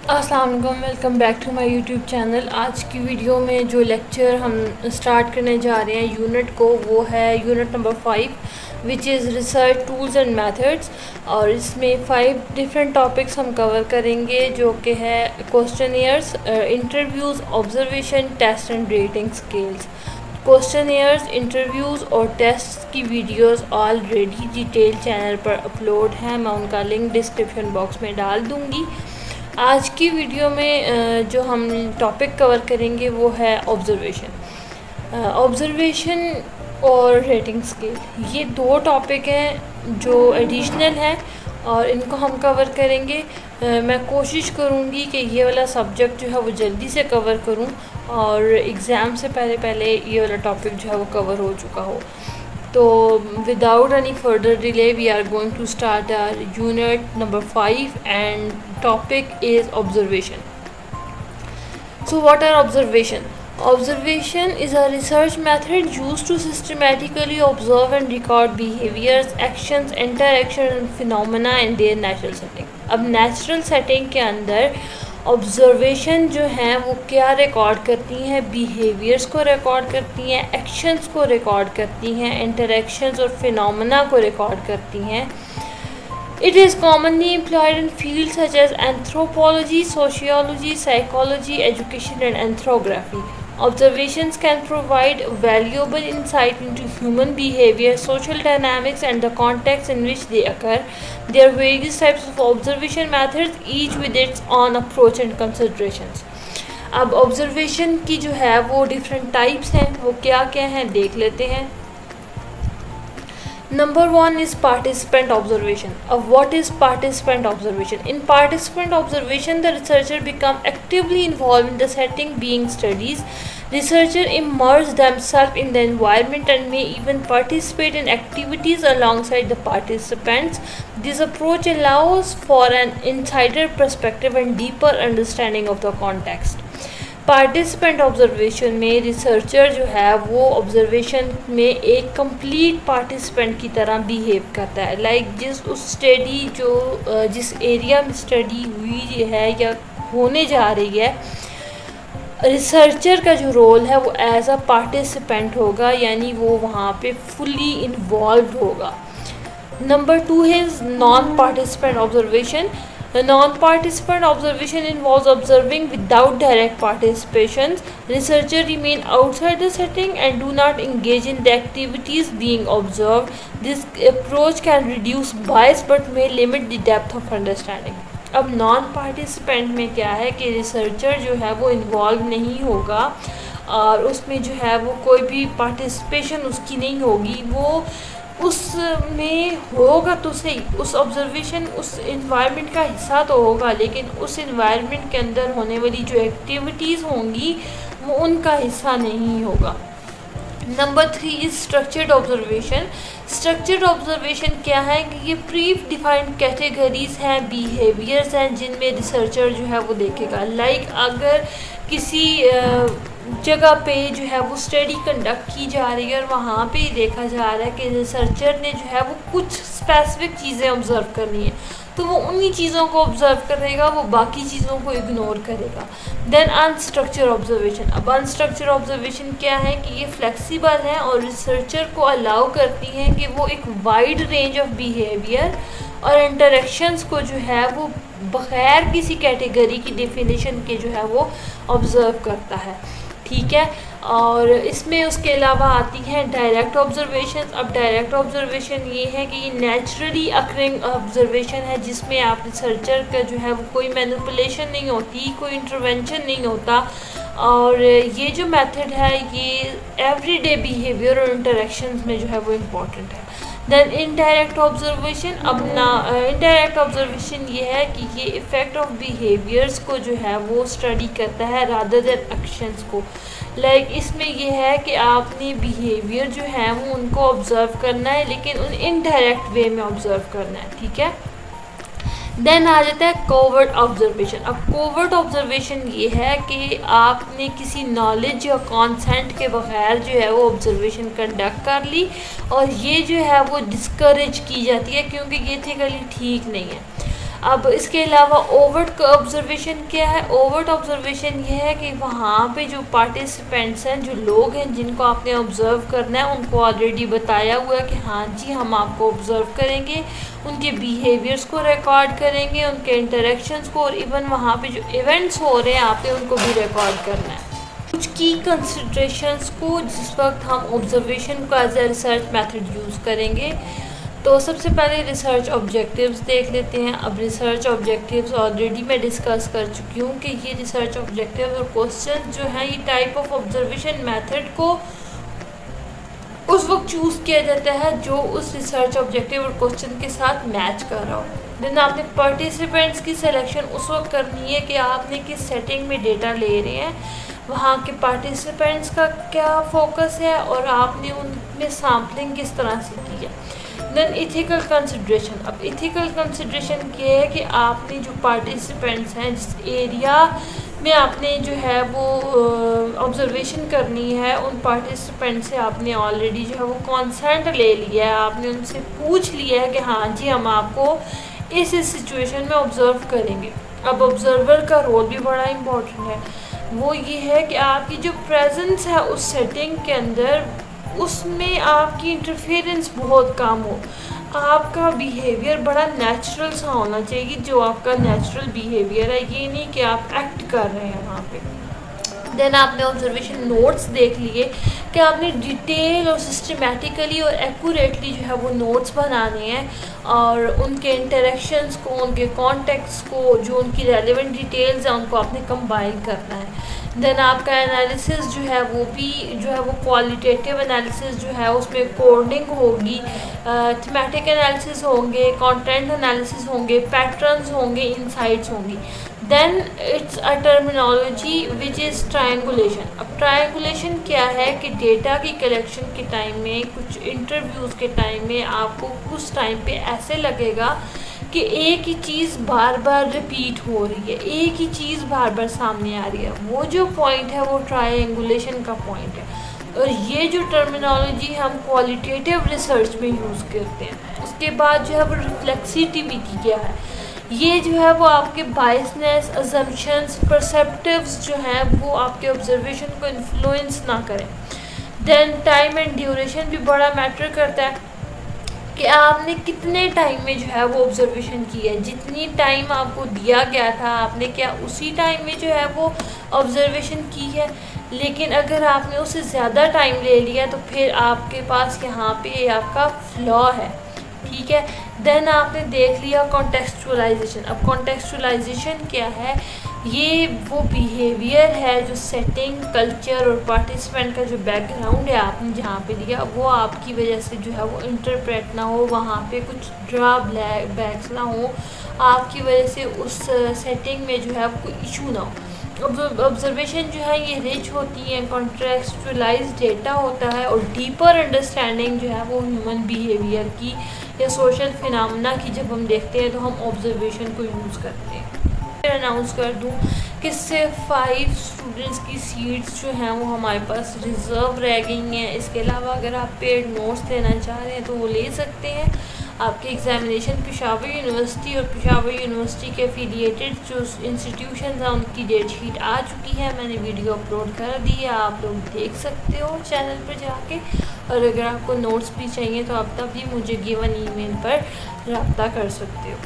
अस्सलाम वालेकुम, welcome back to my YouTube channel. आज की वीडियो में जो लेक्चर हम स्टार्ट करने जा रहे हैं यूनिट को, वो है unit number 5 which is research tools and methods. और इसमें 5 डिफरेंट टॉपिक्स हम कवर करेंगे, जो कि है questionnaires, interviews, observation, test and rating scales. Questionnaires, interviews और टेस्ट की वीडियोस ऑलरेडी डिटेल चैनल पर अपलोड हैं, मैं उनका लिंक डिस्क्रिप्शन बॉक्स में डाल दूँगी। आज की वीडियो में जो हम टॉपिक कवर करेंगे वो है ऑब्ज़र्वेशन। ऑब्ज़र्वेशन और रेटिंग स्केल, ये दो टॉपिक हैं जो एडिशनल हैं और इनको हम कवर करेंगे। मैं कोशिश करूँगी कि ये वाला सब्जेक्ट जो है वो जल्दी से कवर करूँ और एग्ज़ाम से पहले ये वाला टॉपिक जो है वो कवर हो चुका हो। तो without any further delay we are going to start our unit number 5 and topic is observation. So what are observation? Observation is a research method used to systematically observe and record behaviors, actions, interactions and phenomena in their natural setting. अब natural setting के अंदर observation जो हैं वो क्या record करती हैं? Behaviours को रिकॉर्ड करती हैं, एक्शंस को रिकॉर्ड करती हैं, इंटरेक्शंस और फिनोमेना को रिकॉर्ड करती हैं। It is commonly employed in fields such as anthropology, sociology, psychology, education and ethnography. Observations can provide valuable insight into human behavior, social dynamics and the context in which they occur. There are various types of observation methods, each with its own approach and considerations. अब observation की जो है वो different types हैं, वो क्या क्या हैं देख लेते हैं। Number 1 is participant observation. What is participant observation? In participant observation, the researcher become actively involved in the setting being studied. Researchers immerse themselves in the environment and may even participate in activities alongside the participants. This approach allows for an insider perspective and deeper understanding of the context. Participant observation में researcher जो है वो observation में एक complete participant की तरह behave करता है। लाइक उस स्टडी जिस एरिया में स्टडी हुई है या होने जा रही है, रिसर्चर का जो रोल है वो एज अ पार्टिसिपेंट होगा, यानी वो वहाँ पे फुली इन्वॉल्व होगा। Number 2 is non-participant observation. The non-participant observation involves observing without direct participation. Researchers remain outside the setting and do not engage in the activities being observed. This approach can reduce bias but may limit the depth of understanding. अब non participant में क्या है कि researcher जो है वो involve नहीं होगा और उसमें जो है वो कोई भी पार्टिसिपेशन उसकी नहीं होगी, वो उसमें होगा तो सही, उस ऑब्जर्वेशन उस इन्वायरमेंट का हिस्सा तो होगा, लेकिन उस इन्वायरमेंट के अंदर होने वाली जो एक्टिविटीज़ होंगी वो उनका हिस्सा नहीं होगा। Number 3 is structured observation. Structured observation क्या है कि ये प्री डिफाइंड कैटेगरीज हैं, बिहेवियर्स हैं जिनमें रिसर्चर जो है वो देखेगा। लाइक अगर किसी जगह पे जो है वो स्टडी कंडक्ट की जा रही है और वहाँ पे देखा जा रहा है कि रिसर्चर ने जो है वो कुछ स्पेसिफिक चीज़ें ऑब्ज़र्व करनी है, तो वो उन्हीं चीज़ों को ऑब्ज़र्व करेगा, वो बाकी चीज़ों को इग्नोर करेगा। Then unstructure observation. अब अनस्ट्रक्चर ऑब्जर्वेशन क्या है कि ये फ्लेक्सिबल है और रिसर्चर को अलाउ करती हैं कि वो एक वाइड रेंज ऑफ बिहेवियर और इंटरेक्शंस को जो है वो बग़ैर किसी कैटेगरी की डेफिनेशन के जो है वो ऑब्ज़र्व करता है, ठीक है। और इसमें उसके अलावा आती हैं डायरेक्ट ऑब्जर्वेशन। अब डायरेक्ट ऑब्जर्वेशन ये है कि ये नेचुरली अकरिंग ऑब्जर्वेशन है जिसमें आप रिसर्चर का जो है वो कोई मैनिपुलेशन नहीं होती, कोई इंटरवेंशन नहीं होता, और ये जो मेथड है ये एवरीडे बिहेवियर और इंटरेक्शंस में जो है वो इम्पॉर्टेंट है। Then indirect observation. अब इनडायरेक्ट ऑब्जर्वेशन ये है कि ये इफ़ेक्ट ऑफ बिहेवियर्स को जो है वो स्टडी करता है रादर देन एक्शंस को। लाइक इसमें ये है कि आपने बिहेवियर जो है वो उनको ऑब्ज़र्व करना है, लेकिन उन इनडायरेक्ट वे में ऑब्ज़र्व करना है, ठीक है। देन आ जाता है कोवर्ट ऑब्जर्वेशन। अब कोवर्ट ऑब्जर्वेशन ये है कि आपने किसी नॉलेज या कॉन्सेंट के बगैर जो है वो ऑब्जर्वेशन कंडक्ट कर ली, और ये जो है वो डिस्करेज की जाती है क्योंकि ये एथिकली ठीक नहीं है। अब इसके अलावा ओवर्ट ऑब्जर्वेशन क्या है? ओवर्ट ऑब्जर्वेशन ये है कि वहाँ पे जो पार्टिसिपेंट्स हैं, जो लोग हैं जिनको आपने ऑब्ज़र्व करना है, उनको ऑलरेडी बताया हुआ है कि हाँ जी हम आपको ऑब्ज़र्व करेंगे, उनके बिहेवियर्स को रिकॉर्ड करेंगे, उनके इंटरेक्शंस को, और इवन वहाँ पे जो इवेंट्स हो रहे हैं आपने उनको भी रिकॉर्ड करना है। कुछ की कंसिडरेशंस को जिस वक्त हम ऑब्जर्वेशन को as a research method use करेंगे, तो सबसे पहले रिसर्च ऑब्जेक्टिव्स देख लेते हैं। अब रिसर्च ऑब्जेक्टिव्स ऑलरेडी मैं डिस्कस कर चुकी हूँ कि ये रिसर्च ऑब्जेक्टिव्स और क्वेश्चन जो हैं ये टाइप ऑफ ऑब्जर्वेशन मेथड को उस वक्त चूज़ किया जाता है जो उस रिसर्च ऑब्जेक्टिव और क्वेश्चन के साथ मैच कर रहा हो। देन आपने पार्टिसिपेंट्स की सिलेक्शन उस वक्त करनी है कि आपने किस सेटिंग में डेटा ले रहे हैं, वहाँ के पार्टिसिपेंट्स का क्या फोकस है और आपने उनमें सैम्पलिंग किस तरह से की है। Then ethical consideration. अब इथिकल कंसिड्रेशन ये है कि आपने जो पार्टिसिपेंट्स हैं, जिस एरिया में आपने जो है वो ऑब्जर्वेशन करनी है, उन पार्टिसिपेंट से आपने ऑलरेडी जो है वो कंसेंट ले लिया है, आपने उनसे पूछ लिया है कि हाँ जी हम आपको इस सिचुएशन में ऑब्ज़र्व करेंगे। अब ऑब्ज़र्वर का रोल भी बड़ा इम्पोर्टेंट है, वो ये है कि आपकी जो प्रेजेंस है उस सेटिंग के अंदर, उसमें आपकी इंटरफेरेंस बहुत कम हो, आपका बिहेवियर बड़ा नेचुरल सा होना चाहिए, जो आपका नेचुरल बिहेवियर है, ये नहीं कि आप एक्ट कर रहे हैं वहाँ पे। देन आपने ऑब्जर्वेशन नोट्स देख लिए कि आपने डिटेल और सिस्टमेटिकली और एक्यूरेटली जो है वो नोट्स बनाने हैं और उनके इंटरेक्शंस को, उनके कॉन्टेक्स्ट को, जो उनकी रेलेवेंट डिटेल्स हैं उनको आपने कंबाइन करना है। देन आपका एनालिसिस जो है वो भी जो है वो क्वालिटेटिव एनालिसिस जो है उसमें कोडिंग होगी, थीमेटिक एनालिसिस होंगे, कंटेंट एनालिसिस होंगे, पैटर्न्स होंगे, इनसाइट्स होंगी। Then it's a terminology which is triangulation. अब ट्रायंगुलेशन क्या है कि डेटा की कलेक्शन के टाइम में, कुछ इंटरव्यूज़ के टाइम में आपको कुछ टाइम पे ऐसे लगेगा कि एक ही चीज़ बार बार रिपीट हो रही है, एक ही चीज़ बार बार सामने आ रही है। वो जो पॉइंट है वो ट्रायंगुलेशन का पॉइंट है, और ये जो टर्मिनोलॉजी हम क्वालिटेटिव रिसर्च में यूज़ करते हैं। उसके बाद जो है वो रिफ्लेक्सिविटी क्या है, ये जो है वो आपके बायसनेस, अजम्पशंस, परसेप्टिव्स जो हैं वो आपके ऑब्जर्वेशन को इन्फ्लुएंस ना करें। देन टाइम एंड ड्यूरेशन भी बड़ा मैटर करता है कि आपने कितने टाइम में जो है वो ऑब्जर्वेशन की है। जितनी टाइम आपको दिया गया था आपने क्या उसी टाइम में जो है वो ऑब्जर्वेशन की है, लेकिन अगर आपने उससे ज़्यादा टाइम ले लिया तो फिर आपके पास यहाँ पे आपका फ्लॉ है, ठीक है। देन आपने देख लिया कॉन्टेक्सचुअलाइजेशन। अब कॉन्टेक्सचुअलाइजेशन क्या है, ये वो बिहेवियर है जो सेटिंग, कल्चर और पार्टिसिपेंट का जो बैकग्राउंड है आपने जहाँ पे लिया, वो आपकी वजह से जो है वो इंटरप्रेट ना हो, वहाँ पे कुछ ड्रा बैक्स ना हो, आपकी वजह से उस सेटिंग में जो है कोई इशू ना हो। ऑब्जर्वेशन जो है ये रिच होती है, कॉन्टेक्सचुअलाइज डेटा होता है, और डीपर अंडरस्टैंडिंग जो है वो ह्यूमन बिहेवियर की या सोशल फिनोमेना की जब हम देखते हैं तो हम ऑब्जर्वेशन को यूज़ करते हैं। अनाउंस कर दूं कि सिर्फ 5 स्टूडेंट्स की सीट्स जो हैं वो हमारे पास रिज़र्व रह गई हैं। इसके अलावा अगर आप पेड नोट्स देना चाह रहे हैं तो वो ले सकते हैं। आपके एग्ज़ामिनेशन पेशावर यूनिवर्सिटी और पेशावर यूनिवर्सिटी के एफिलिएटेड जो इंस्टीट्यूशन हैं उनकी डेट शीट आ चुकी है, मैंने वीडियो अपलोड कर दी है, आप लोग देख सकते हो चैनल पर जाके। और अगर आपको नोट्स भी चाहिए तो आप तभी मुझे गिवन ईमेल पर रब्ता कर सकते हो।